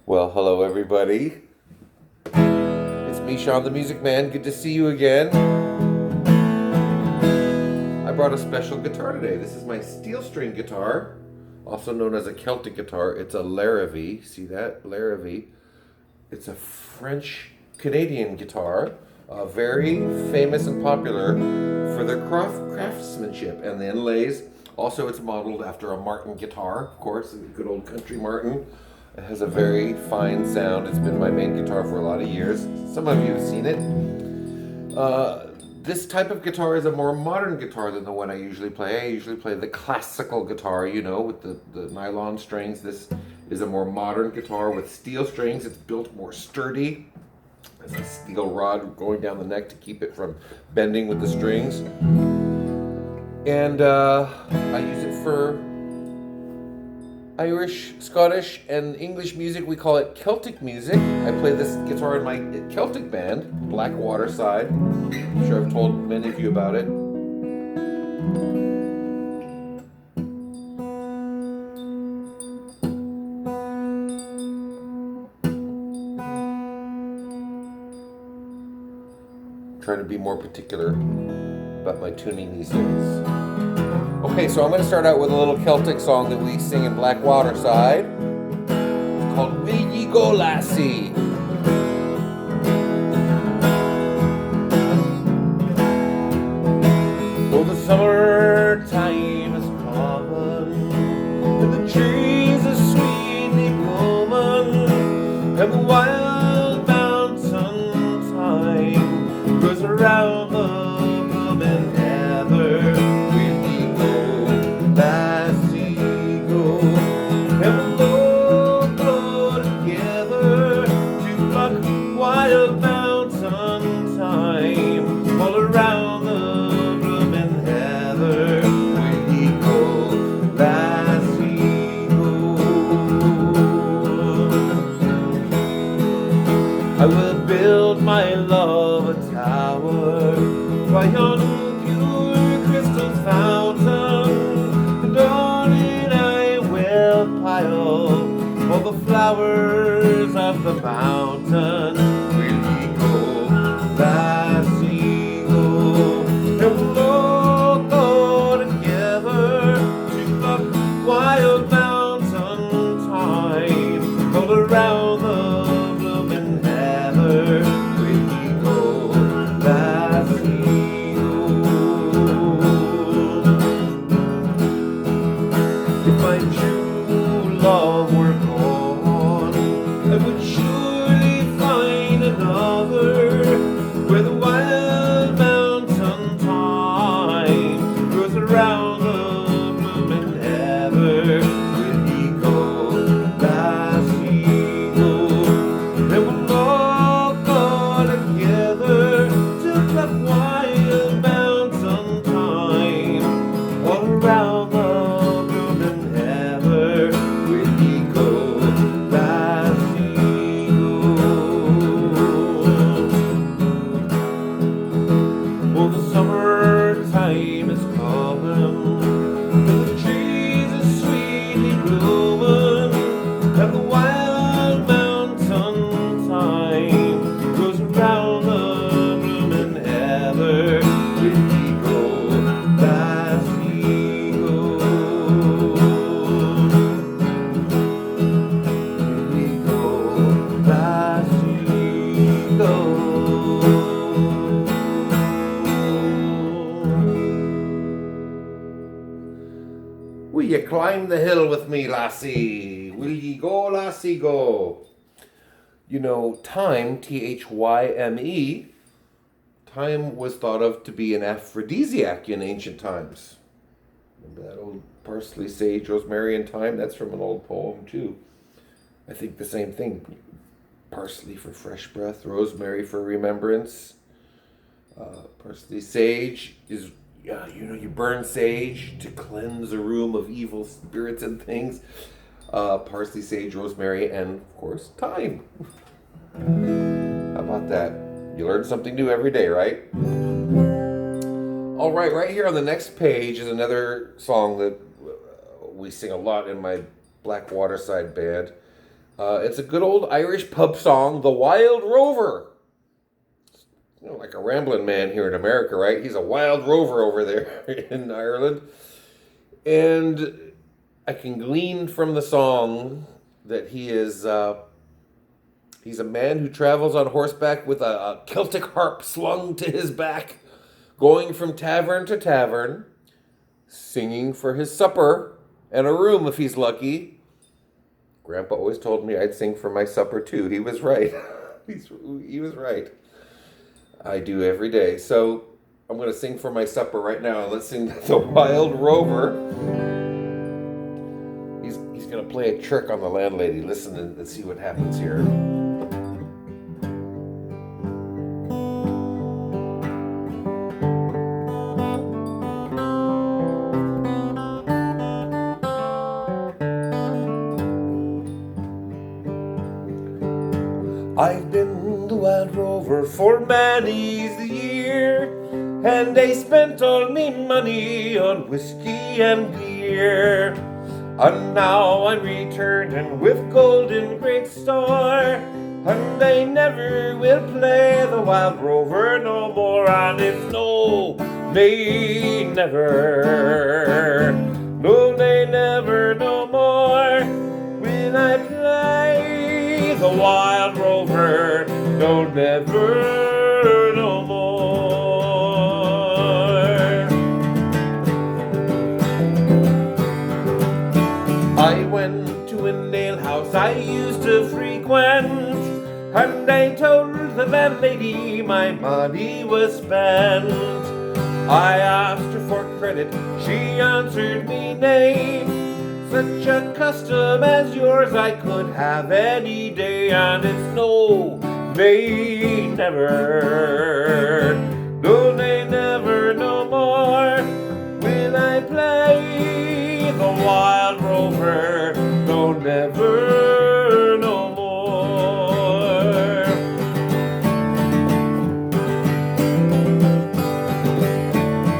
Well, hello everybody. It's me, Sean the Music Man. Good to see you again. I brought a special guitar today. This is my steel string guitar, also known as a Celtic guitar. It's a Larrivee. See that? Larrivee. It's a French Canadian guitar, very famous and popular for their craftsmanship and the inlays. Also, it's modeled after a Martin guitar, of course, a good old country Martin. It has a very fine sound. It's been my main guitar for a lot of years. Some of you have seen it. This type of guitar is a more modern guitar than the one I usually play. I usually play the classical guitar, with the nylon strings. This is a more modern guitar with steel strings. It's built more sturdy. There's a steel rod going down the neck to keep it from bending with the strings. And I use it for Irish, Scottish, and English music. We call it Celtic music. I play this guitar in my Celtic band, Black Waterside. I'm sure I've told many of you about it. I'm trying to be more particular about my tuning these days. Okay, so I'm going to start out with a little Celtic song that we sing in Black Waterside. It's called Will Ye Go Lassie? Oh, the summertime is coming, and the trees are sweetly blooming, and the wild mountain thyme grows around the blooming heather. Wild mountain thyme all around the blooming heather. Will ye go, lassie, go? I will build my love a tower by yon pure crystal fountain, and on it I will pile all the flowers of the mountain. Will ye go, lassie, go? And we'll all go together to pluck wild mountain thyme all around the blooming heather. Will ye go, lassie, go? If my true love were gone, I would surely find another where the wild mountain thyme grows around the blooming heather. Will ye go, lassie, go? And we'll all go together to pluck wild mountain thyme all around the blooming heather. Will ye go, lassie, go? Oh, the summertime is coming, and the trees are sweetly blooming, and the wild mountain thyme grows around the blooming heather. Will ye go, lassie, go? Will ye go, lassie, go? Will ye climb the hill with me, lassie? Will ye go, lassie, go? Thyme, Thyme, thyme was thought of to be an aphrodisiac in ancient times. Remember that old parsley, sage, rosemary, and thyme? That's from an old poem, too. I think the same thing. Parsley for fresh breath, rosemary for remembrance. Parsley, sage is, you burn sage to cleanse a room of evil spirits and things. Parsley, sage, rosemary, and of course, thyme. How about that? You learn something new every day, right? All right here on the next page is another song that we sing a lot in my Black Waterside band. It's a good old Irish pub song, The Wild Rover. You know, like a rambling man here in America, right? He's a wild rover over there in Ireland. And I can glean from the song that he's a man who travels on horseback with a Celtic harp slung to his back, going from tavern to tavern, singing for his supper and a room if he's lucky. Grandpa always told me I'd sing for my supper too. He was right. He was right. I do every day. So I'm going to sing for my supper right now. Let's sing The Wild Rover. He's going to play a trick on the landlady. Listen and see what happens here. I've been the wild rover for many's the year, and I spent all me money on whiskey and beer. And now I'm returning with gold in great store, and I never will play the wild rover no more. And it's no, nay, never, no, nay, never, no more will I play the wild rover, no, never, no more. I went to an alehouse I used to frequent, and I told the landlady my money was spent. I asked her for credit, she answered me nay. Such a custom as yours I could have any day, and it's no, nay, never, no, nay, never, no more will I play the wild rover, no, never, no more.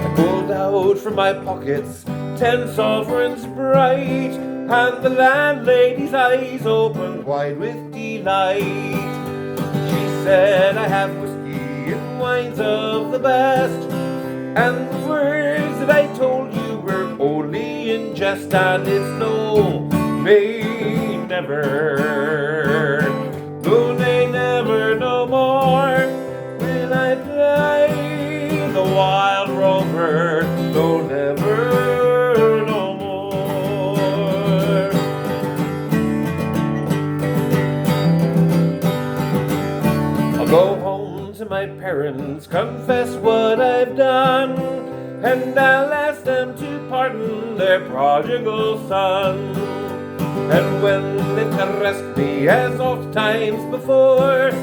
I pulled out from my pockets 10 sovereigns bright, and the landlady's eyes opened wide with delight. She said, I have whiskey and wines of the best, and the words that I told you were only in jest. And it's no, nay, never, no, nay, never, no more will I play the wild rover, no, never. Go home to my parents, confess what I've done, and I'll ask them to pardon their prodigal son. And when they caress me as oft times before,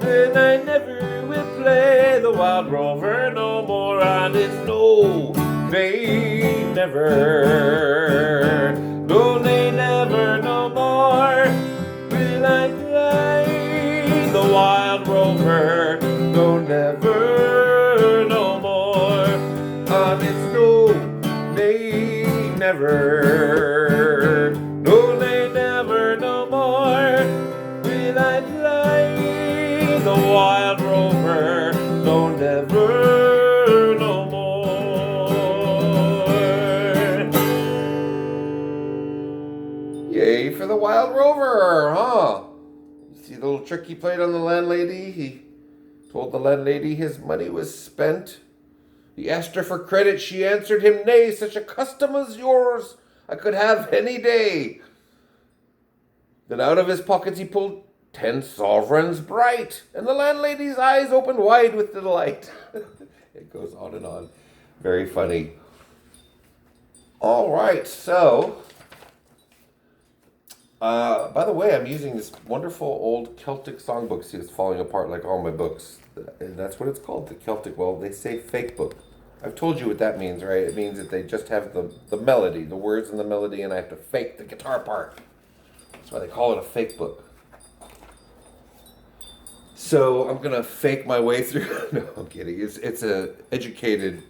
then I never will play the wild rover no more. And it's no, nay, never, no, nay, never, no more will I play the wild rover, no, never, no more. And it's no, nay, never, no, nay, never, no more will I play the wild rover, no, never, no more. Yay for the wild rover, huh? See the little trick he played on the landlady? He told the landlady his money was spent. He asked her for credit. She answered him, nay, such a custom as yours I could have any day. Then out of his pockets he pulled 10 sovereigns bright, and the landlady's eyes opened wide with delight. It goes on and on. Very funny. All right, so... by the way, I'm using this wonderful old Celtic songbook. See, it's falling apart like all my books. And that's what it's called, the Celtic. Well, they say fake book. I've told you what that means, right? It means that they just have the melody, the words and the melody, and I have to fake the guitar part. That's why they call it a fake book. So I'm going to fake my way through. No, I'm kidding. It's a educated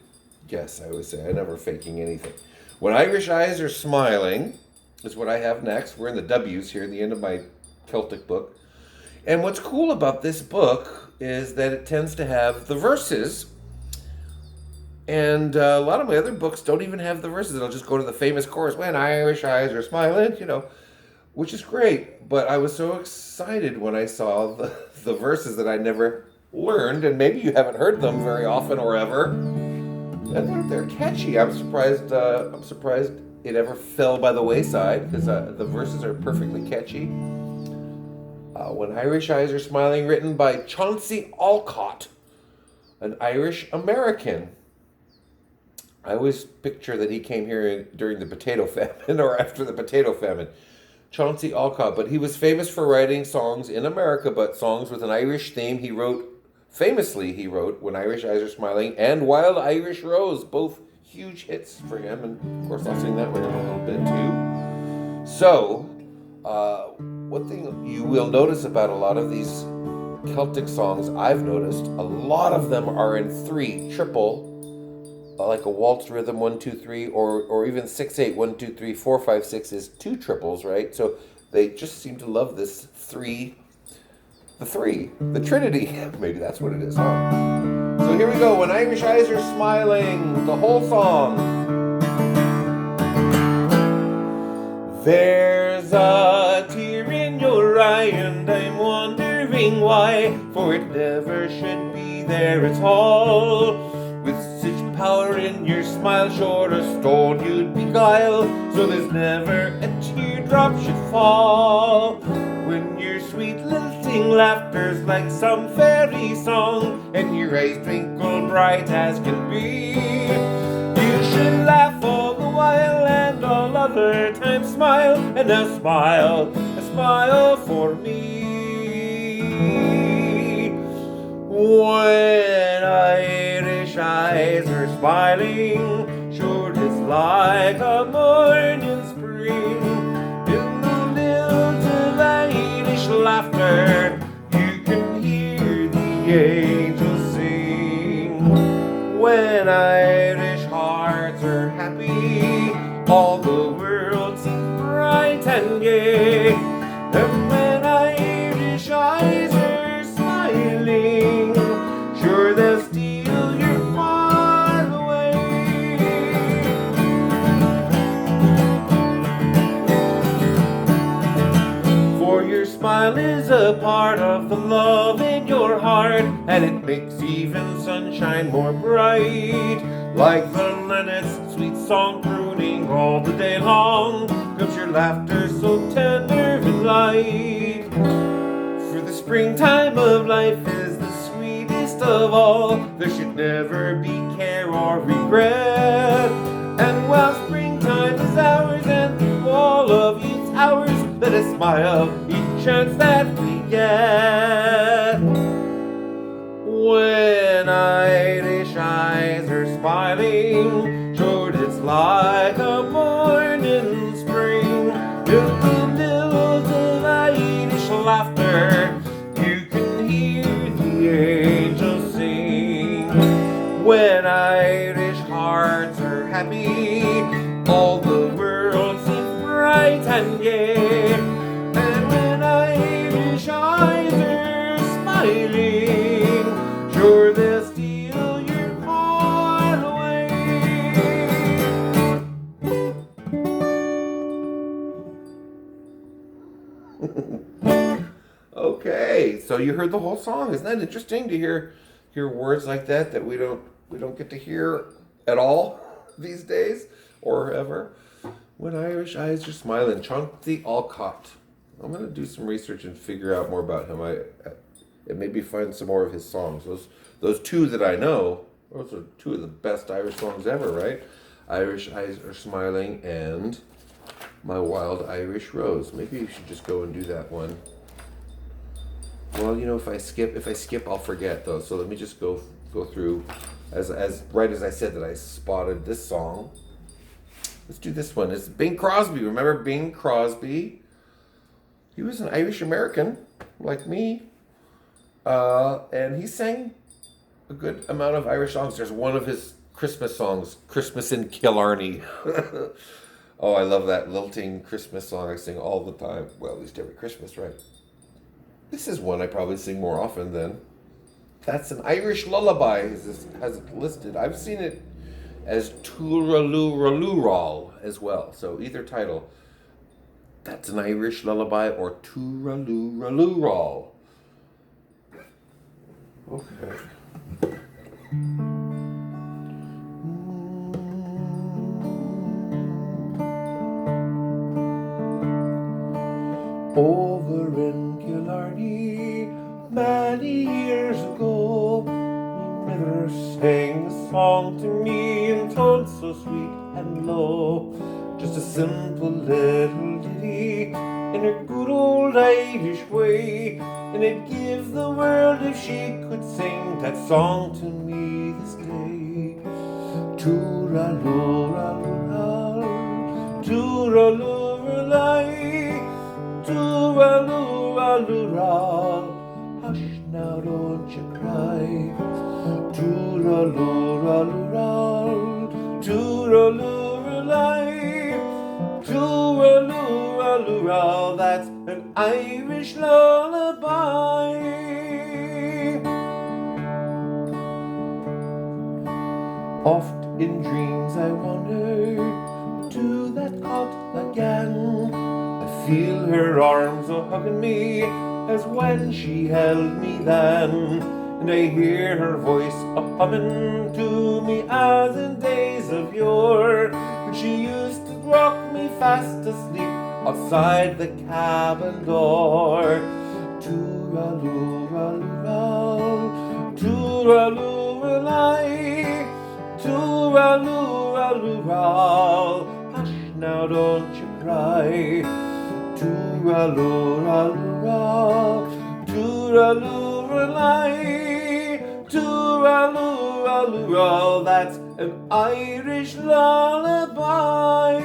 guess, I always say. I'm never faking anything. When Irish eyes are smiling... is what I have next. We're in the W's here, the end of my Celtic book. And what's cool about this book is that it tends to have the verses. And a lot of my other books don't even have the verses. It'll just go to the famous chorus, when Irish eyes are smiling, which is great. But I was so excited when I saw the verses that I never learned, and maybe you haven't heard them very often or ever. And they're catchy. I'm surprised. I'm surprised it ever fell by the wayside, because the verses are perfectly catchy. When Irish Eyes Are Smiling, written by Chauncey Alcott, an Irish American. I always picture that he came here during the potato famine or after the potato famine. Chauncey Alcott, but he was famous for writing songs in America, but songs with an Irish theme. He wrote When Irish Eyes Are Smiling and Wild Irish Rose, both huge hits for him, and of course I'll sing that one in a little bit too. So, one thing you will notice about a lot of these Celtic songs, I've noticed, a lot of them are in triple, like a waltz rhythm, 1, 2, 3, or even 6/8, 1, 2, 3, 4, 5, 6 is 2 triples, right? So they just seem to love this the Trinity. Maybe that's what it is, huh? So here we go. When Irish Eyes Are Smiling, the whole song. There's a tear in your eye, and I'm wondering why, for it never should be there at all. With such power in your smile, sure a stone you'd beguile, so there's never a teardrop should fall. When your sweet lilting laughter's like some fairy song, and your eyes twinkle bright as can be, you should laugh all the while, and all other times smile, and a smile for me. When Irish eyes are smiling, sure it's like a morning spring. In the lilt of Irish laughter, you can hear the angels sing. When Irish hearts are happy, all the world seems bright and gay. And when Irish eyes are smiling, sure they'll steal your heart away. For your smile is a part of the love in your heart, and it makes even sunshine more bright. Like the linnet's sweet song crooning all the day long, comes your laughter so tender and light. For the springtime of life is the sweetest of all, there should never be care or regret. And while springtime is ours, and through all of youth's hours, let us smile each chance that we get. When Irish eyes are smiling, sure it's like a morning spring. In the lilt of Irish laughter, you can hear the angels sing. When Irish hearts are happy, all the world seems bright and gay. And when Irish eyes are smiling, sure they'll steal your heart away. Okay, so you heard the whole song. Isn't that interesting to hear words like that we don't get to hear at all these days or ever? When Irish Eyes Are Smiling, Chauncey Alcott. I'm gonna do some research and figure out more about him. And maybe find some more of his songs. Those two that I know, those are two of the best Irish songs ever, right? Irish Eyes Are Smiling and My Wild Irish Rose. Maybe you should just go and do that one. Well, if I skip, I'll forget though. So let me just go through as right as I said that I spotted this song. Let's do this one. It's Bing Crosby. Remember Bing Crosby? He was an Irish American like me. And he sang a good amount of Irish songs. There's one of his Christmas songs, Christmas in Killarney. Oh, I love that lilting Christmas song I sing all the time. Well, at least every Christmas, right? This is one I probably sing more often than. That's an Irish lullaby, has it listed. I've seen it as Tooraloo as well. So either title, that's an Irish lullaby or Tooraloo. Okay. Over in Killarney, many years ago, my mother sang a song to me and told so sweet and low. Just a simple little ditty in her good old Irish way, and it'd give the world if she could sing that song to me this day. Tooraloo, tooraloo, tooraloo, hush now, don't you cry. Tooraloo, tooraloo, that's an Irish lullaby. Oft in dreams I wander to that cot again. I feel her arms a-hugging me as when she held me then, and I hear her voice a-humming to me as in days of yore, when she used to rock me fast asleep outside the cabin door. Tooraloo, tooraloo, hush now, don't you cry. Tooraloo, tooraloo, that's an Irish lullaby.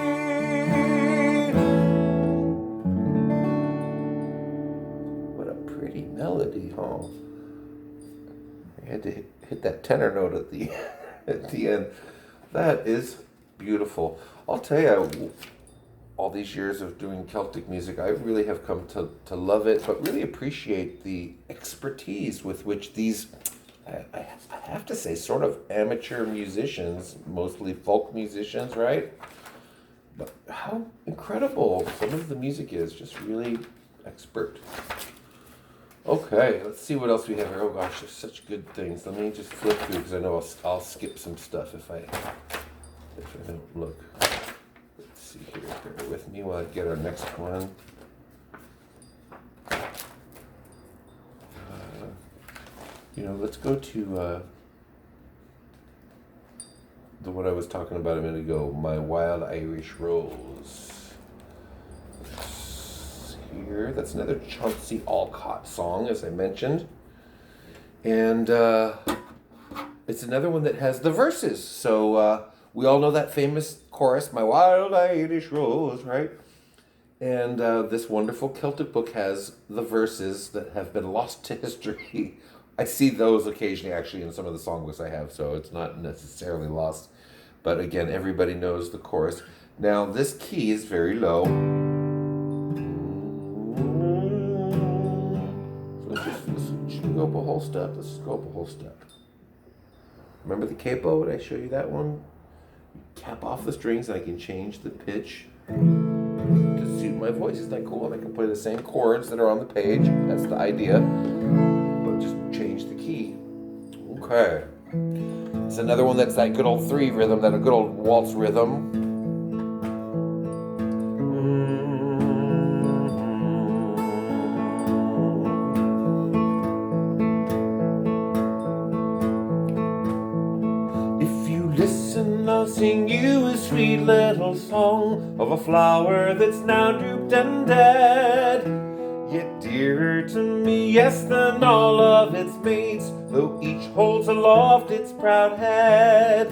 What a pretty melody, huh? I had to hit that tenor note at the at the end. That is beautiful. I'll tell you, all these years of doing Celtic music, I really have come to love it, but really appreciate the expertise with which these, I have to say, sort of amateur musicians, mostly folk musicians, right? But how incredible some of the music is, just really expert. Okay, let's see what else we have here. Oh gosh, there's such good things. Let me just flip through because I know I'll skip some stuff if I don't look. Let's see here. Bear with me while I get our next one. Let's go to the one I was talking about a minute ago, My Wild Irish Rose. Here, that's another Chauncey Alcott song, as I mentioned, and it's another one that has the verses. So we all know that famous chorus, "My Wild Irish Rose," right? And this wonderful Celtic book has the verses that have been lost to history. I see those occasionally, actually, in some of the songbooks I have, so it's not necessarily lost. But again, everybody knows the chorus. Now, this key is very low. Go up a whole step. Let's go up a whole step. Remember the capo? Did I show you that one? You cap off the strings and I can change the pitch to suit my voice. Isn't that cool? And I can play the same chords that are on the page. That's the idea. But just change the key. Okay. It's another one that's that good old 3 rhythm, that a good old waltz rhythm. I'll sing you a sweet little song of a flower that's now drooped and dead, yet dearer to me, yes, than all of its mates, though each holds aloft its proud head.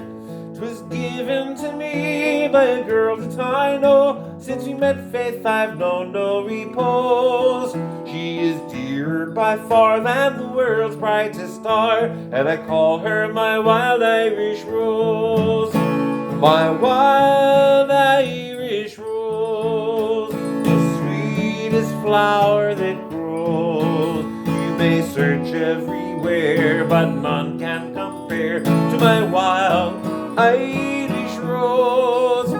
'Twas given to me by a girl that I know, since we met, faith, I've known no repose. She is dearer by far than the world's brightest star, and I call her my wild Irish rose. My wild Irish rose. flower that grows. You may search everywhere, but none can compare to my wild Irish rose.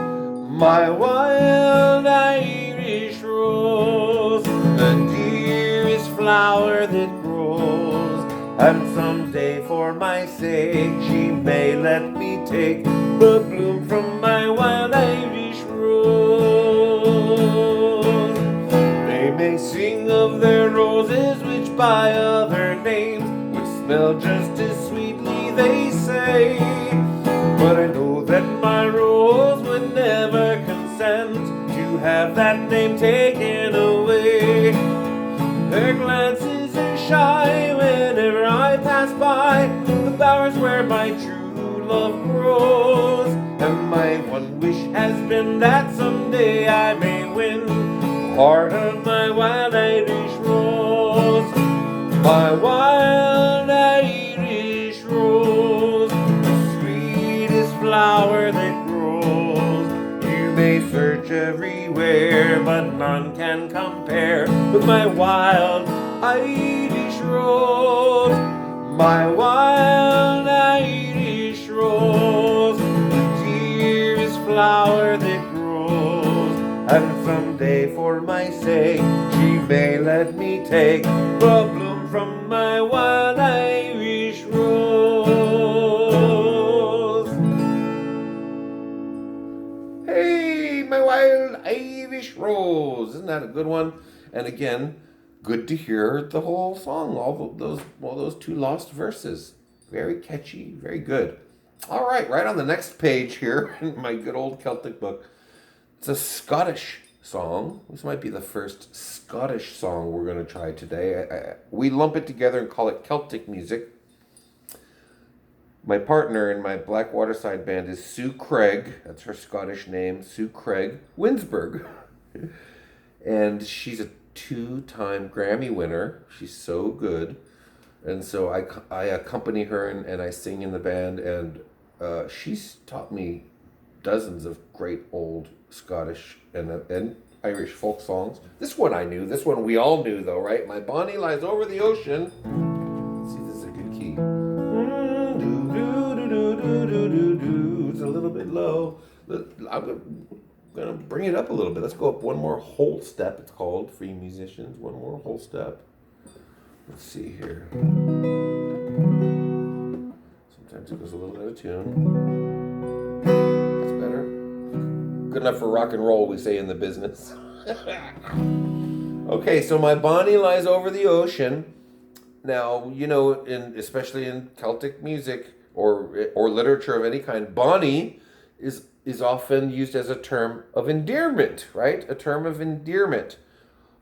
My wild Irish rose, the dearest flower that grows. And someday for my sake she may let me take the bloom from my wild Irish rose. They may sing of their roses which by other names would smell just as sweetly, they say, but I know that my rose would never consent to have that name taken away. Their glances are shy whenever I pass by the bowers where my true love grows. And my one wish has been that someday I may win the heart of my wild Irish rose. My wild Irish rose, the sweetest flower that grows. You may search everywhere, but none can compare with my wild Irish rose. My wild Irish rose, the dearest flower that grows. And someday for my sake she may let me take the bloom from my wild Irish rose. Hey, my wild Irish rose. Isn't that a good one? And again, good to hear the whole song, all those two lost verses. Very catchy, very good. All right, right on the next page here in my good old Celtic book, it's a Scottish song. This might be the first Scottish song we're going to try today. We lump it together and call it Celtic music. My partner in my Black Waterside band is Sue Craig. That's her Scottish name, Sue Craig Winsberg. And she's a 2-time Grammy winner. She's so good. And so I accompany her and I sing in the band. And she's taught me dozens of great old Scottish and Irish folk songs. This one I knew. This one we all knew, though, right? My Bonnie Lies Over the Ocean. Let's see, this is a good key. It's a little bit low. I'm going to bring it up a little bit. Let's go up one more whole step. It's called, for you musicians, one more whole step. Let's see here. Sometimes it goes a little out of tune. That's better. Good enough for rock and roll, we say in the business. Okay, so My Bonnie Lies Over the Ocean. Now, you know, especially in Celtic music or literature of any kind, Bonnie is often used as a term of endearment, right? A term of endearment.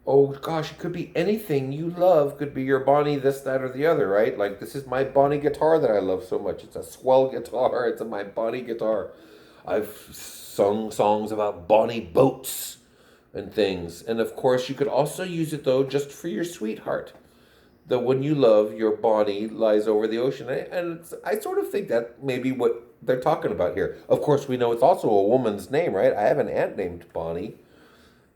Oh gosh, it could be anything you love. Could be your Bonnie this, that, or the other, right? Like, this is my Bonnie guitar that I love so much. It's a swell guitar. It's my Bonnie guitar. I've sung songs about Bonnie boats and things. And of course, you could also use it, though, just for your sweetheart. The one you love, your Bonnie lies over the ocean. And I sort of think that may be what they're talking about here. Of course, we know it's also a woman's name, right? I have an aunt named Bonnie.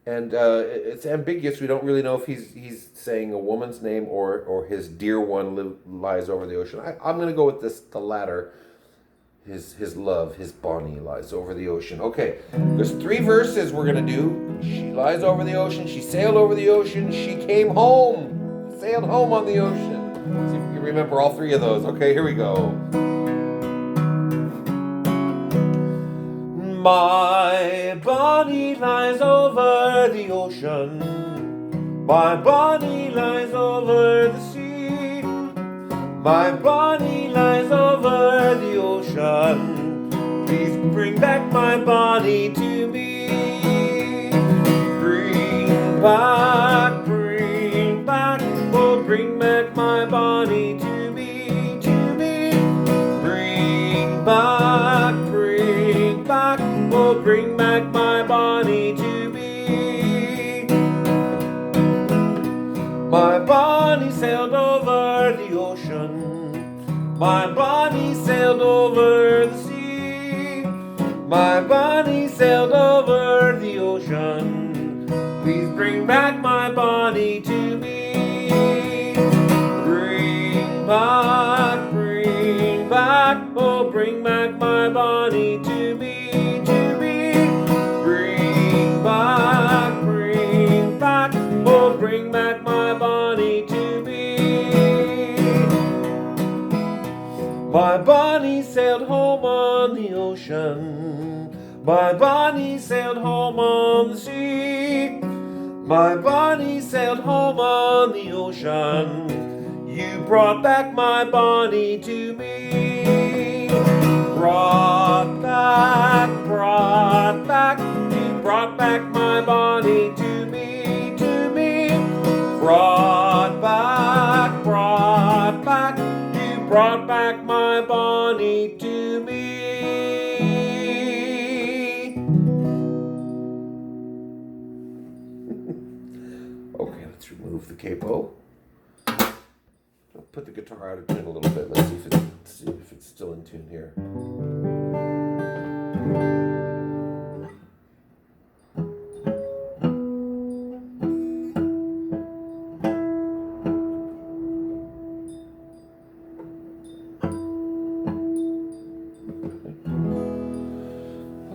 And it's ambiguous. We don't really know if he's saying a woman's name or his dear one lies over the ocean. I'm going to go with the latter. His love, his Bonnie lies over the ocean. Okay, there's 3 verses we're going to do. She lies over the ocean. She sailed over the ocean. She came home. Sailed home on the ocean. Let's see if we can remember all 3 of those. Okay, here we go. My Bonnie lies over the ocean. My Bonnie lies over the sea. My Bonnie lies over the ocean. Please bring back my Bonnie to me. Bring back, oh bring back my Bonnie to me, to me. Bring back, oh bring back my Bonnie to me. My Bonnie sailed over the ocean. My Bonnie sailed over the sea. My Bonnie sailed over the ocean. Please bring bring back my Bonnie to me. Bring back, oh, bring back my Bonnie to me, to me. Bring back, oh, bring back my Bonnie to me. My Bonnie sailed home on the ocean. My Bonnie sailed home on the sea. My Bonnie sailed home on the ocean. You brought back my Bonnie to me. Brought back, you brought back my Bonnie to me, to me. Brought back, you brought back my Bonnie to me. Okay, let's remove the capo. I'll put the guitar out of tune a little bit. Let's see if it's still in tune here.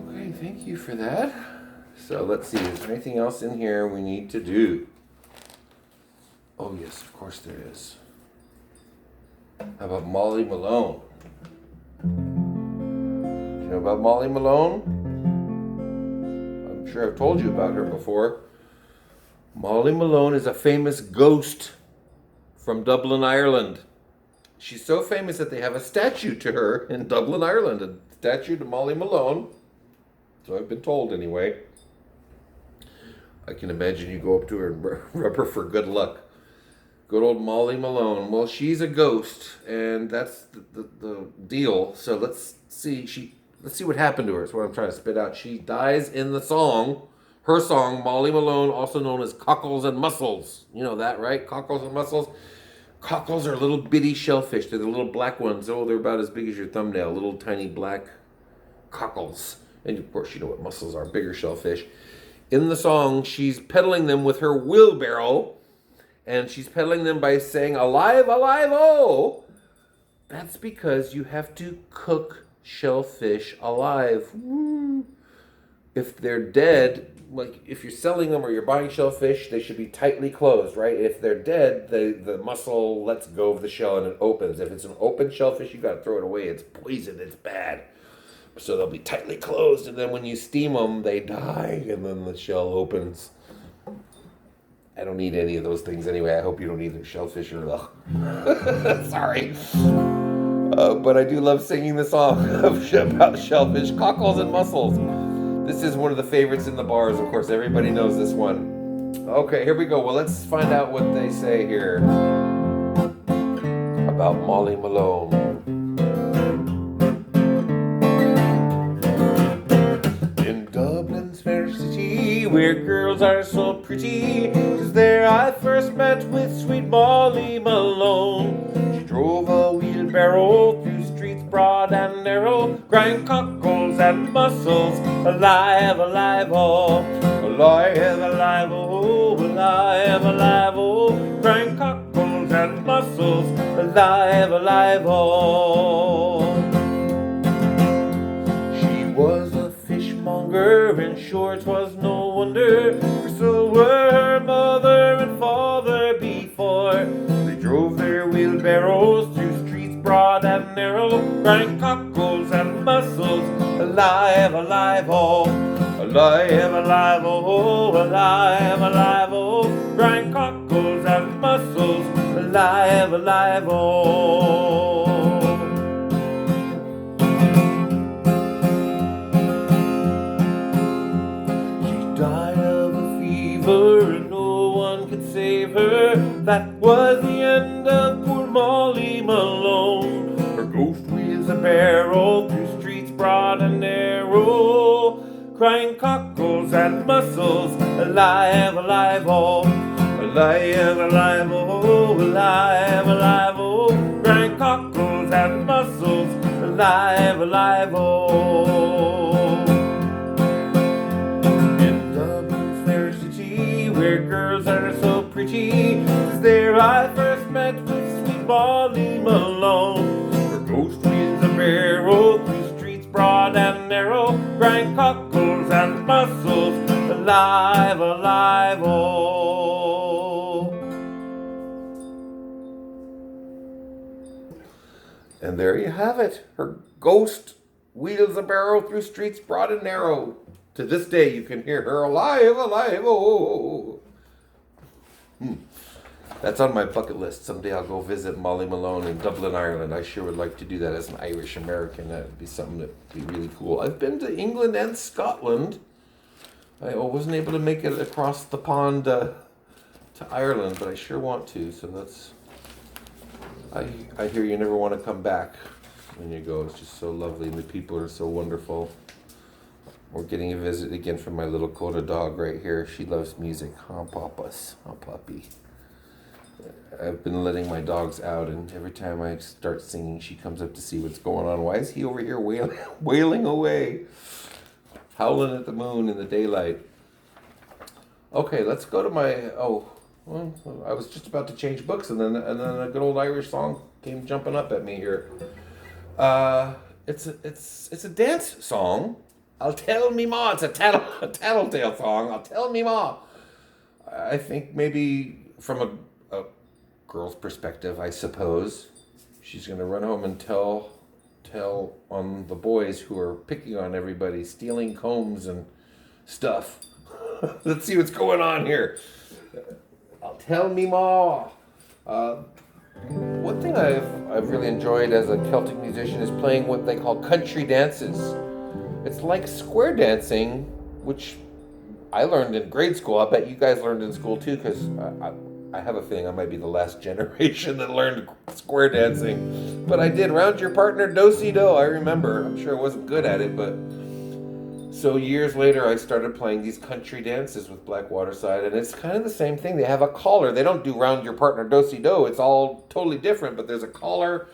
Okay, thank you for that. So let's see, is there anything else in here we need to do? Oh yes, of course there is. How about Molly Malone? Do you know about Molly Malone? I'm sure I've told you about her before. Molly Malone is a famous ghost from Dublin, Ireland. She's so famous that they have a statue to her in Dublin, Ireland. A statue to Molly Malone. So I've been told anyway. I can imagine you go up to her and rub her for good luck. Good old Molly Malone. Well, she's a ghost, and that's the deal. So let's see what happened to her. That's what I'm trying to spit out. She dies in the song, her song, Molly Malone, also known as Cockles and Mussels. You know that, right? Cockles and mussels. Cockles are little bitty shellfish. They're the little black ones. Oh, they're about as big as your thumbnail. Little tiny black cockles. And of course, you know what mussels are, bigger shellfish. In the song, she's peddling them with her wheelbarrow. And she's peddling them by saying, alive, alive, oh! That's because you have to cook shellfish alive. Woo. If they're dead, like if you're selling them or you're buying shellfish, they should be tightly closed, right? If they're dead, the mussel lets go of the shell and it opens. If it's an open shellfish, you got to throw it away. It's poison, it's bad. So they'll be tightly closed, and then when you steam them, they die, and then the shell opens. I don't need any of those things anyway. I hope you don't either. Shellfish or ugh. Sorry. But I do love singing the song about shellfish, cockles, and mussels. This is one of the favorites in the bars, of course. Everybody knows this one. Okay, here we go. Well, let's find out what they say here about Molly Malone. Fair city, where girls are so pretty, 'cause there I first met with sweet Molly Malone. She drove a wheelbarrow through streets broad and narrow, crying cockles and mussels, alive, alive, oh, alive, alive, oh, alive, alive, oh, crying cockles and mussels, alive, alive, oh. She was a fishmonger, and sure 'twas no wonder, for so were her mother and father before. They drove their wheelbarrows through streets broad and narrow, crying cockles and mussels, alive, alive, oh, alive, alive, oh, alive, alive, oh, crying cockles and mussels, alive, alive, oh. And no one could save her. That was the end of poor Molly Malone. Her ghost wheels a barrow through streets broad and narrow, crying cockles and mussels, alive, alive, oh, alive, alive, oh, alive, alive, oh, crying cockles and mussels, alive, alive, oh. Where girls there I first met with sweet Molly Malone. Her ghost wheels a barrow through streets broad and narrow, grind cockles and mussels, alive, alive, oh. And there you have it. Her ghost wheels a barrow through streets broad and narrow. To this day, you can hear her alive, alive, oh. That's on my bucket list. Someday I'll go visit Molly Malone in Dublin, Ireland. I sure would like to do that as an Irish American. That would be something that would be really cool. I've been to England and Scotland. I wasn't able to make it across the pond to Ireland, but I sure want to. So that's. I hear you never want to come back when you go. It's just so lovely, and the people are so wonderful. We're getting a visit again from my little Coda dog right here. She loves music. Huh, Papas? Huh, Puppy? I've been letting my dogs out, and every time I start singing, she comes up to see what's going on. Why is he over here wailing away? Howling at the moon in the daylight. Okay, let's go to my... Well, I was just about to change books, and then a good old Irish song came jumping up at me here. It's a dance song. I'll tell me ma. It's a tattletale song. I'll tell me ma. I think maybe from a girl's perspective, I suppose, she's going to run home and tell on the boys who are picking on everybody, stealing combs and stuff. Let's see what's going on here. I'll tell me ma. One thing I've really enjoyed as a Celtic musician is playing what they call country dances. It's like square dancing, which I learned in grade school. I bet you guys learned in school too, because I have a feeling I might be the last generation that learned square dancing. But I did round your partner do-si-do, I remember. I'm sure I wasn't good at it, but... So years later, I started playing these country dances with Black Waterside, and it's kind of the same thing. They have a collar. They don't do round your partner do-si-do. It's all totally different, but there's a collar.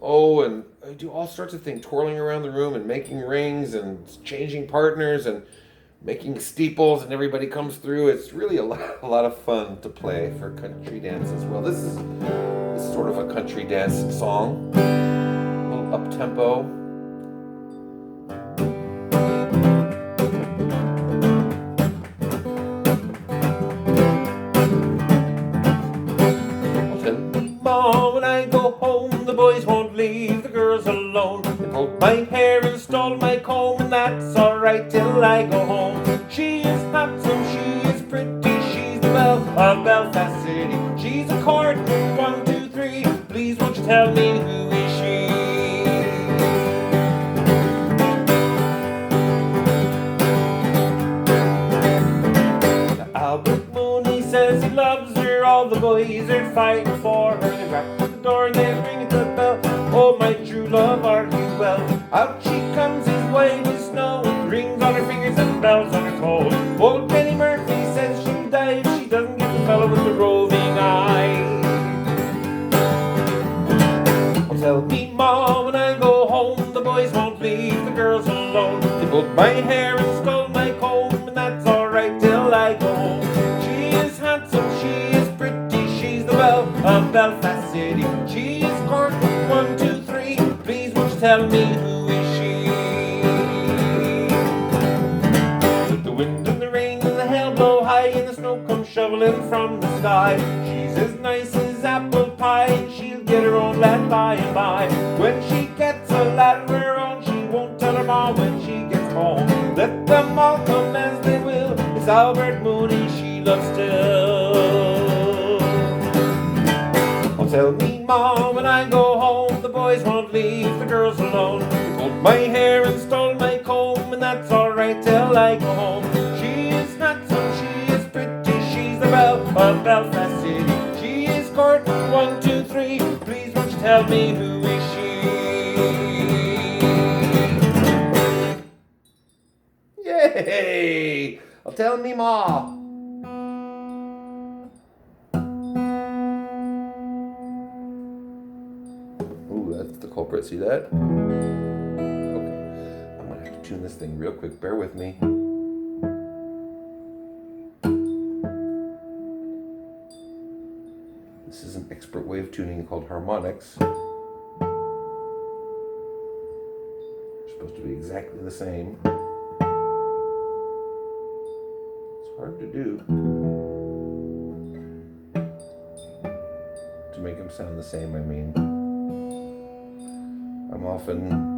Oh, and I do all sorts of things, twirling around the room and making rings and changing partners and making steeples, and everybody comes through. It's really a lot of fun to play for country dances. Well, this is sort of a country dance song, a little up-tempo. When I go home, the boys won't leave the girls alone. They pulled my hair and stole my comb, and that's alright till I go home. She is handsome, she is pretty, she's the belle of Belfast City. She's a court, 1, 2, 3. Please won't you tell me who is she? Albert Mooney says he loves her. All the boys are fighting for her. They rap at the door and they ring at the bell. Oh, my true love, are you well? Out she comes, his white as snow, rings on her fingers and bells on her toes. Old Penny Murphy says she'll die if she doesn't get the fellow with the roving eye. Oh, tell me, ma, when I go home, the boys won't leave the girls alone. They pulled my hair and stole my comb, and that's alright till I go home. She is handsome, she is pretty, she's the belle of Belfast City. She is court, 1, 2, 3. Please won't you tell me who is she? The wind and the rain and the hail blow high, and the snow comes shoveling from the sky. She's as nice as apple pie, and she'll get her own lad by and by. When she gets a lad of her own, she won't tell her ma when she gets home. Let them all come as they will, it's Albert Mooney she loves still. Oh, tell me, ma, when I go home, the boys won't leave the girls alone. They pulled my hair and stole my comb, and that's alright till I go home. She is handsome, she is pretty, she's the belle of Belfast City. She is court, 1, 2, 3. Please won't you tell me who is she? Yay! I'll tell me ma. Ooh, that's the culprit. See that? Okay. I'm gonna have to tune this thing real quick. Bear with me. shortwave tuning called harmonics. Supposed to be exactly the same. It's hard to do to make them sound the same. I mean, I'm often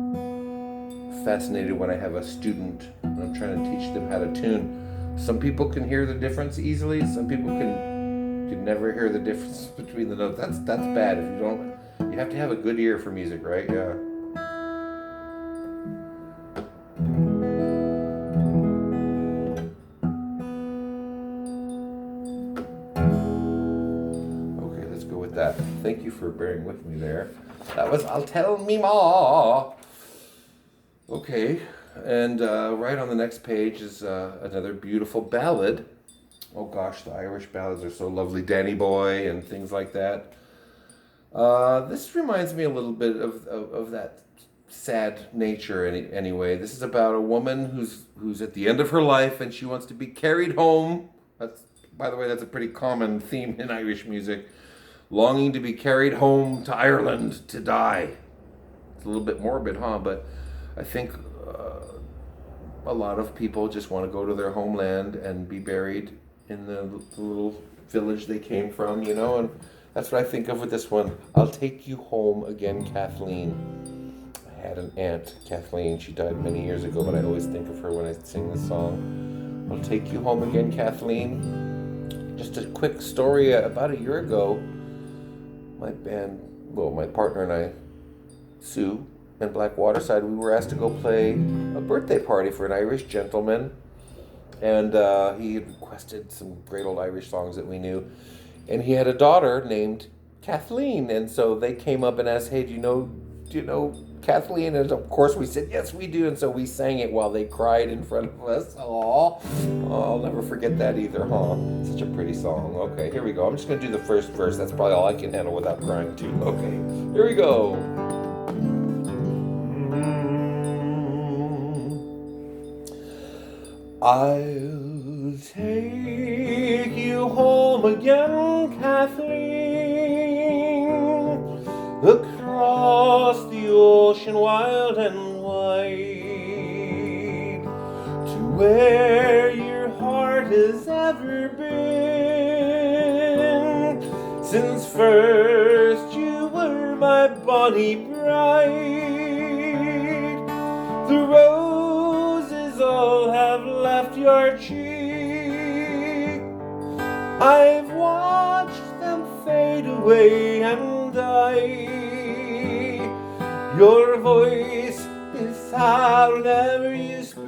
fascinated when I have a student and I'm trying to teach them how to tune. Some people can hear the difference easily. Some people can never hear the difference between the notes. That's bad. If you don't, you have to have a good ear for music, right? Yeah. Okay, let's go with that. Thank you for bearing with me there. That was I'll Tell Me Ma. Okay, and right on the next page is another beautiful ballad. Oh gosh, the Irish ballads are so lovely. Danny Boy and things like that. This reminds me a little bit of that sad nature anyway. This is about a woman who's at the end of her life and she wants to be carried home. By the way, that's a pretty common theme in Irish music. Longing to be carried home to Ireland to die. It's a little bit morbid, huh? But I think a lot of people just want to go to their homeland and be buried in the little village they came from, you know, and that's what I think of with this one. I'll take you home again, Kathleen. I had an aunt, Kathleen. She died many years ago, but I always think of her when I sing this song. I'll take you home again, Kathleen. Just a quick story. About a year ago, my partner and I, Sue, in Black Waterside, we were asked to go play a birthday party for an Irish gentleman, and he had requested some great old Irish songs that we knew, and he had a daughter named Kathleen, and so they came up and asked, hey, do you know Kathleen? And of course we said, yes, we do, and so we sang it while they cried in front of us. Aww. Oh, I'll never forget that either, huh? Such a pretty song. Okay, here we go. I'm just going to do the first verse. That's probably all I can handle without crying too. Okay, here we go. I'll take you home again, Kathleen, across the ocean wild and wide, to where your heart has ever been, since first you were my bonny bride. The roses all have left your cheek, I've watched them fade away and die. Your voice is sad whenever you speak,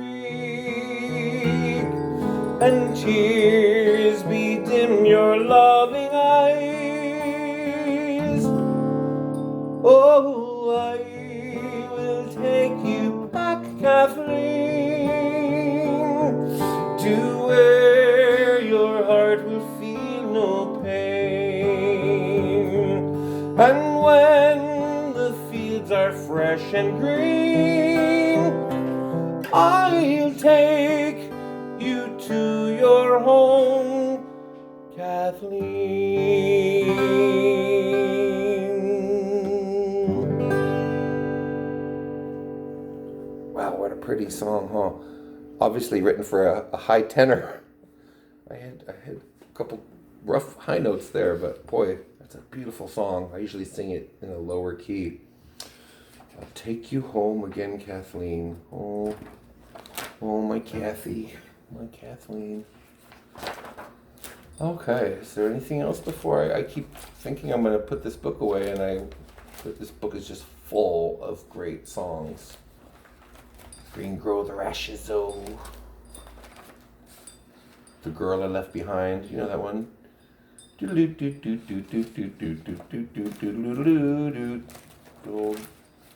and tears bedim your loving eyes. Oh, I will take you back, Kathleen, to where your heart will feel no pain, and when the fields are fresh and green, I'll take you to your home, Kathleen. Wow, what a pretty song, huh? Obviously written for a high tenor. I had a couple rough high notes there, but boy, that's a beautiful song. I usually sing it in a lower key. I'll take you home again, Kathleen. Oh, my Kathy, my Kathleen. Okay, is there anything else before I keep thinking I'm going to put this book away, and this book is just full of great songs. Green Grow the Rashes, oh. The Girl I Left Behind, you know that one? The old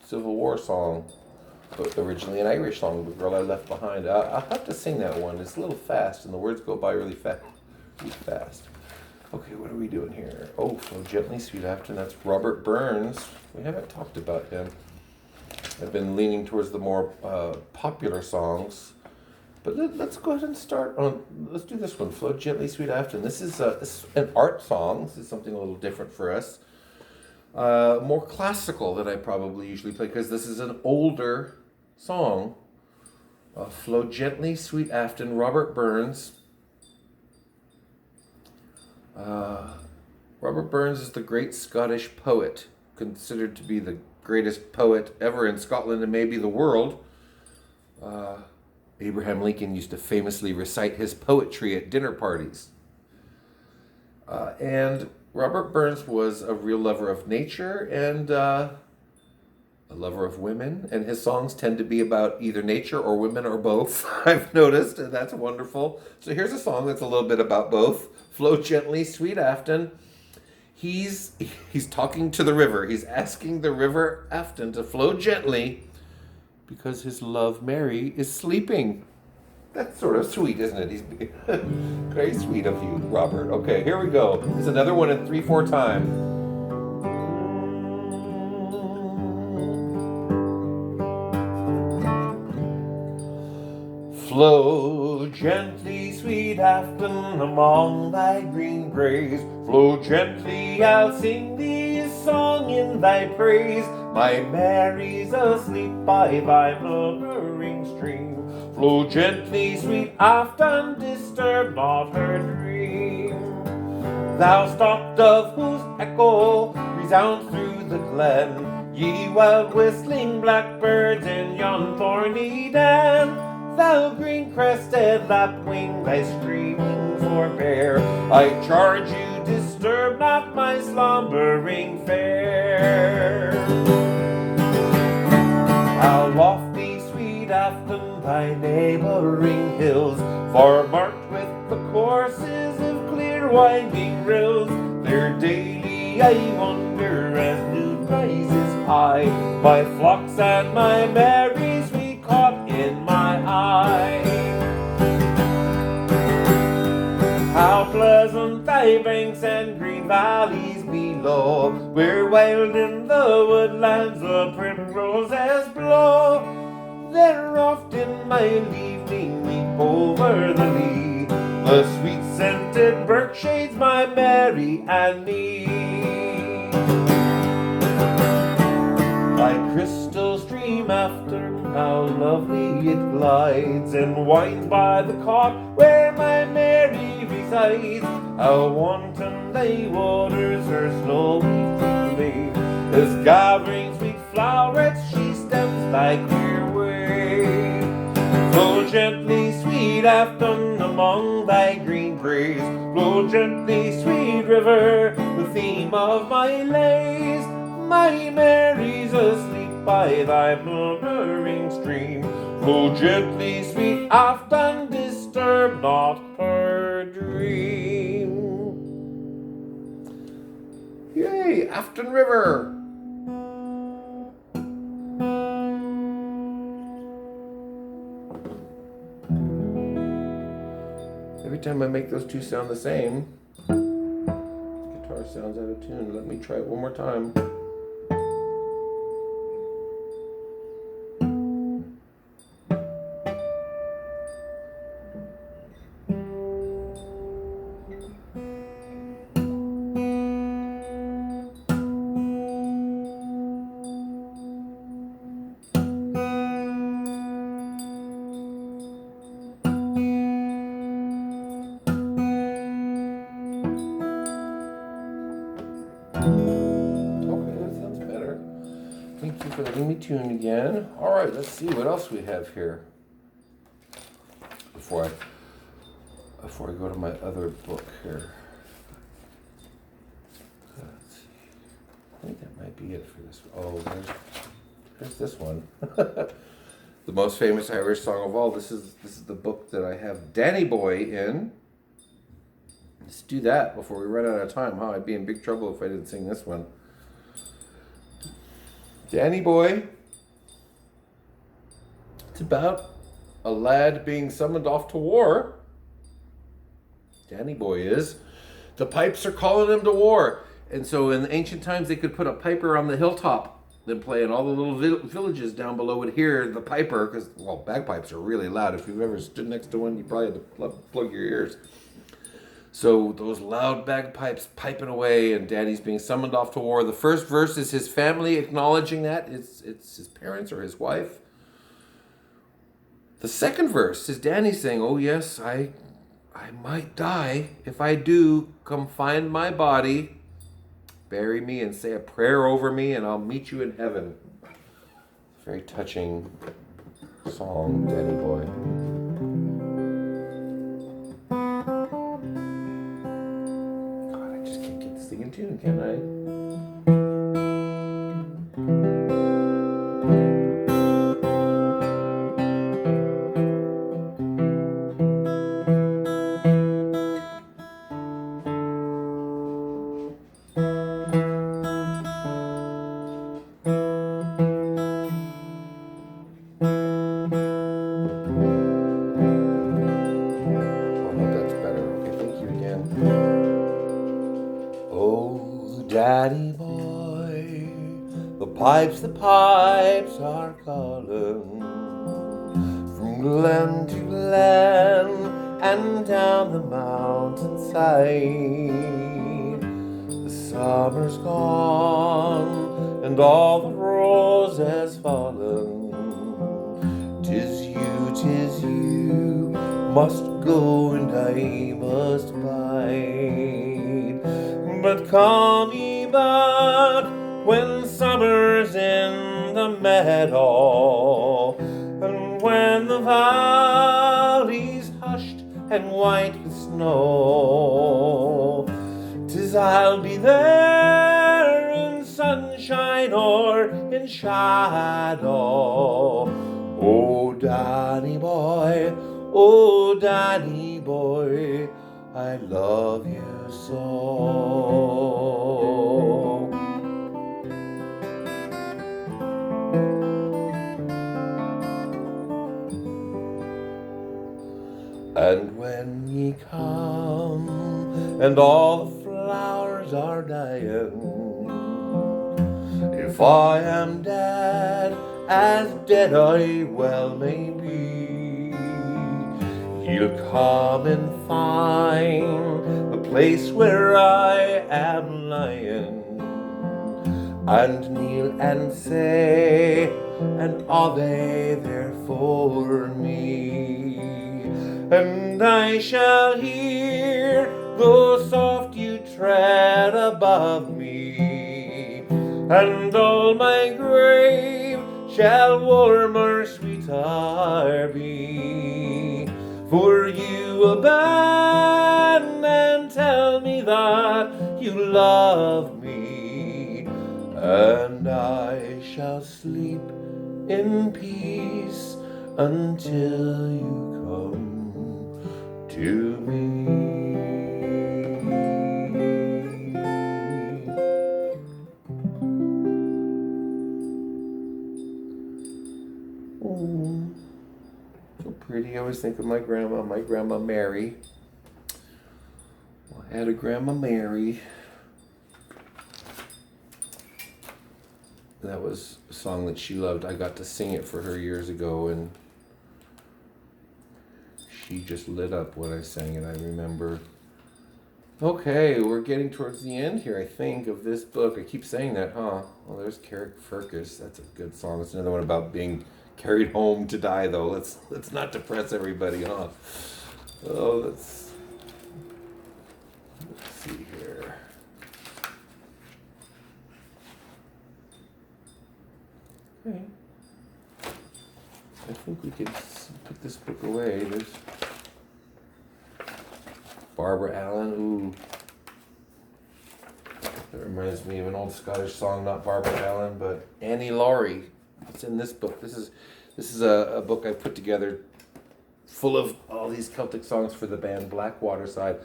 Civil War song, but originally an Irish song, The Girl I Left Behind. I'll have to sing that one. It's a little fast, and the words go by really fast. Okay, what are we doing here? Oh, Flow Gently, Sweet After, that's Robert Burns. We haven't talked about him. I've been leaning towards the more popular songs, but let's go ahead and start on. Let's do this one, "Flow Gently, Sweet After." And this is an art song. This is something a little different for us. More classical than I probably usually play because this is an older song. Flow Gently, Sweet Afton, Robert Burns. Robert Burns is the great Scottish poet, considered to be the greatest poet ever in Scotland and maybe the world. Abraham Lincoln used to famously recite his poetry at dinner parties. And Robert Burns was a real lover of nature and a lover of women. And his songs tend to be about either nature or women or both, I've noticed, and that's wonderful. So here's a song that's a little bit about both. Flow Gently, Sweet Afton. He's talking to the river. He's asking the river Afton to flow gently because his love Mary is sleeping. That's sort of sweet, isn't it? He's very sweet of you, Robert. Okay, here we go. It's another one in 3/4 time. Flow gently, sweet Afton, among thy green braes. Flow gently, I'll sing thee a song in thy praise. My Mary's asleep by thy murmuring stream. Flow gently, sweet Afton, disturb not her dream. Thou stock dove whose echo resounds through the glen, ye wild whistling blackbirds in yon thorny den. Thou green-crested lapwing, thy screaming forbear. I charge you, disturb not my slumbering fair. How lofty, sweet Afton, thy neighboring hills, far marked with the courses of clear winding rills. There daily I wonder as noon rises high, my flocks and my Marys we caught in my eye. How pleasant thy banks and green valleys below, where wild in the woodlands the primroses blow. There oft in my evening weep over the lea, the sweet-scented birk shades my Mary and me. Thy crystal stream after, how lovely it glides, and winds by the cot where my Mary resides. How wanton thy waters her snowy flame, as gathering sweet flowerets she stems thy clear way. Flow gently, sweet Afton, among thy green braes. Flow gently, sweet river, the theme of my lays. My Mary's asleep by thy murmuring stream. Flow gently, sweet Afton, disturb not her dream. Yay, Afton River! Every time I make those two sound the same, guitar sounds out of tune. Let me try it one more time. Okay, that sounds better. Thank you for letting me tune again. All right, let's see what else we have here before I go to my other book here. Let's see. I think that might be it for this. Oh, there's this one. The most famous Irish song of all. This is the book that I have Danny Boy in. Let's do that before we run out of time, huh? I'd be in big trouble if I didn't sing this one. Danny Boy. It's about a lad being summoned off to war. Danny Boy is. The pipes are calling him to war. And so in ancient times, they could put a piper on the hilltop and play, and all the little villages down below would hear the piper, because, well, bagpipes are really loud. If you've ever stood next to one, you probably had to plug your ears. So those loud bagpipes piping away, and Danny's being summoned off to war. The first verse is his family acknowledging that it's his parents or his wife. The second verse is Danny saying, "Oh yes, I might die. If I do, come find my body, bury me, and say a prayer over me, and I'll meet you in heaven." Very touching song, Danny Boy. God, I just can't get this thing in tune, can I? Daddy boy, the pipes are calling from glen to glen and down the mountainside. The summer's gone and all the roses fallen. 'Tis you, must go and I must bide. But call me back when summer's in the meadow, and when the valley's hushed and white with snow. 'Tis I'll be there in sunshine or in shadow. Oh, Danny boy, I love you so. And when ye come and all the flowers are dying, if I am dead, as dead I well may be, you'll come and find the place where I am lying, and kneel and say an Ave there for me. And I shall hear, though soft you tread above me, and all my grave shall warmer, sweeter be. For you abandon and tell me that you love me, and I shall sleep in peace until you come to me. Oh, so pretty. I always think of my grandma Mary. Well, I had a Grandma Mary. That was a song that she loved. I got to sing it for her years ago, and she just lit up when I sang it, I remember. Okay, we're getting towards the end here, I think, of this book. I keep saying that, huh? Well, there's Carrick Fergus. That's a good song. It's another one about being carried home to die, though. Let's not depress everybody, huh? Oh, let's see here. Okay. I think we could put this book away. There's Barbara Allen. Ooh. That reminds me of an old Scottish song, not Barbara Allen, but Annie Laurie. It's in this book. This is a book I put together full of all these Celtic songs for the band Blackwater side.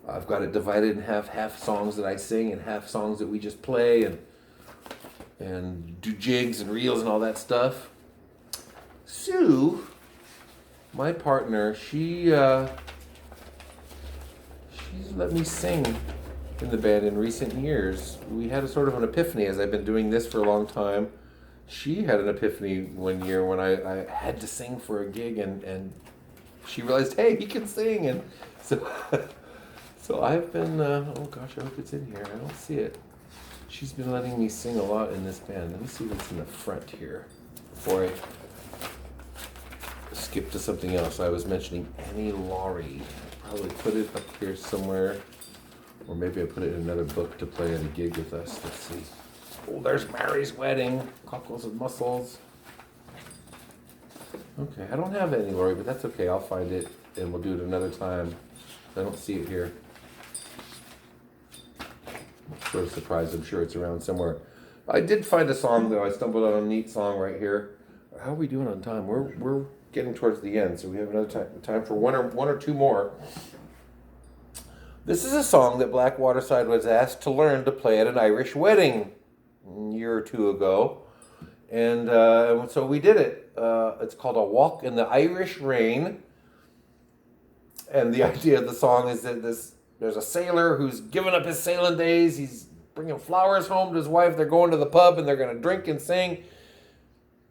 I've got it divided in half songs that I sing and half songs that we just play and do jigs and reels and all that stuff. Sue, my partner, she's let me sing in the band in recent years. We had a sort of an epiphany as I've been doing this for a long time. She had an epiphany one year when I had to sing for a gig, and she realized, hey, he can sing, and so So I've been, oh gosh, I hope it's in here. I don't see it. She's been letting me sing a lot in this band. Let me see what's in the front here before I skip to something else. I was mentioning Annie Laurie. Probably put it up here somewhere, or maybe I put it in another book to play at a gig with us. Let's see. Oh, there's Mary's Wedding, Cockles and Mussels. Okay, I don't have Annie Laurie, but that's okay. I'll find it and we'll do it another time. I don't see it here. I'm sort of surprised. I'm sure it's around somewhere. I did find a song though. I stumbled on a neat song right here. How are we doing on time? We're getting towards the end, so we have another time for one or two more. This is a song that Black Waterside was asked to learn to play at an Irish wedding a year or two ago, and so we did it. It's called A Walk in the Irish Rain, and the idea of the song is that there's a sailor who's given up his sailing days. He's bringing flowers home to his wife. They're going to the pub and they're going to drink and sing,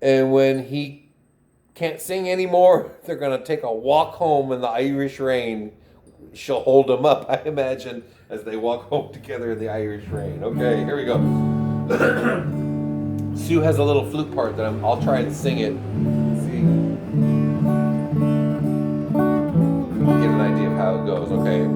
and when he can't sing anymore, they're going to take a walk home in the Irish rain. She'll hold him up, I imagine, as they walk home together in the Irish rain. Okay, here we go. Sue has a little flute part that I'll try and sing it. Let's see. Get an idea of how it goes, okay?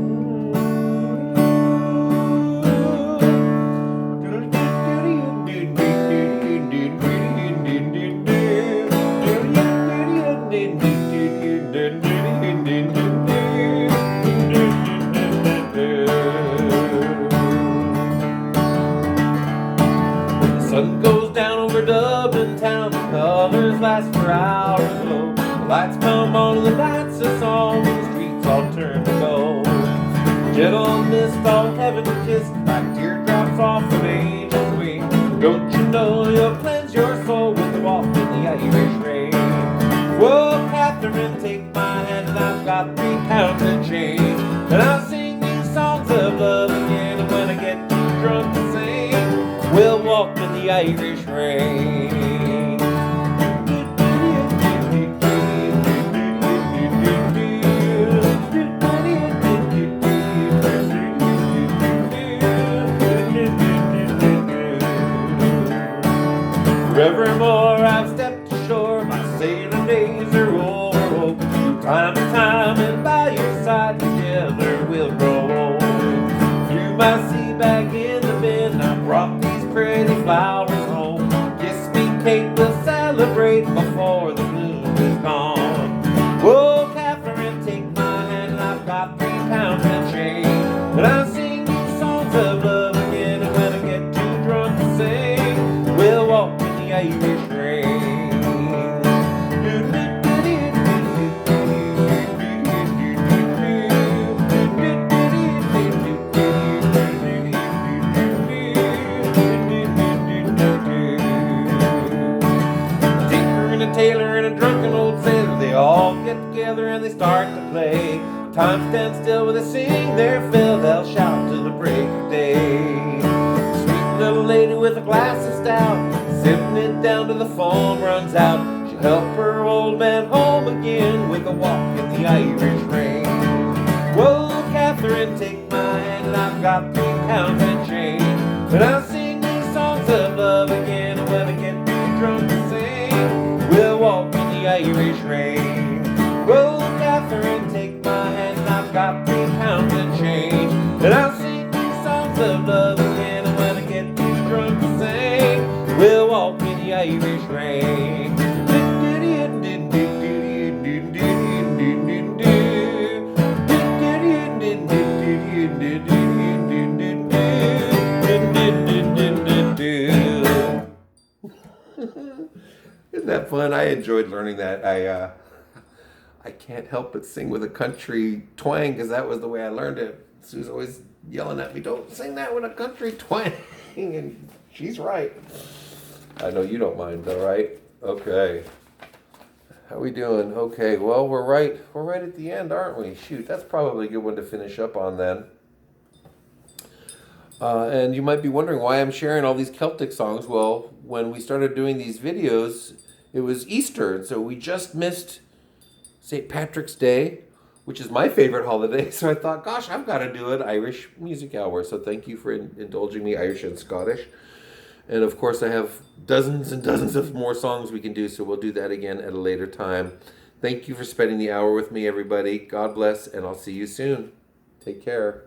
Sun goes down over Dublin town, the colors last for hours low. The lights come on and the lights a song, and the streets all turn to gold. Gentle mist on heaven kissed, like teardrops off an angel's wing. Don't you know you'll cleanse your soul with a walk in the Irish rain? Whoa, Catherine, take my hand, and I've got 3 pounds of change, and I'll sing these songs of love again, and when I get too drunk to sing, we'll walk in the Irish rain. Forevermore I've stepped ashore, my sailing days are over. From time to time and by your side, together we'll grow old. Threw my sea bag in the bin, I brought these pretty flowers home. Kiss me, Kate, we'll celebrate before the moon is gone. Whoa, Catherine, take my hand, and I've got 3 pounds and change, and I'll sing these songs of love again, and when I get too drunk to sing, we'll walk in the Irish rain. Tailor and a drunken old sailor, they all get together and they start to play. Time stands still when they sing their fill, they'll shout till the break of day. Sweet little lady with a glass of stout, sipping it down till the foam runs out. She'll help her old man home again with a walk in the Irish rain. Whoa, Catherine, take my hand, and I've got 3 pounds and change, and I'll sing these songs of love again, and when I get too drunk to sing, we'll walk in the Irish rain. Whoa, Catherine, take my hand, and I've got 3 pounds and change, and I'll sing these songs of love again, and when I get too drunk to sing, we'll walk in the Irish rain. Isn't that fun? I enjoyed learning that. I can't help but sing with a country twang because that was the way I learned it. Sue's always yelling at me, "Don't sing that with a country twang," and she's right. I know you don't mind, though, right? Okay. How we doing? Okay. Well, we're right at the end, aren't we? Shoot, that's probably a good one to finish up on then. And you might be wondering why I'm sharing all these Celtic songs. Well, when we started doing these videos, it was Easter, and so we just missed St. Patrick's Day. which is my favorite holiday. So I thought, gosh, I've got to do an Irish music hour. So thank you for indulging me, Irish and Scottish. And of course, I have dozens and dozens of more songs we can do. So we'll do that again at a later time. Thank you for spending the hour with me, everybody. God bless, and I'll see you soon. Take care.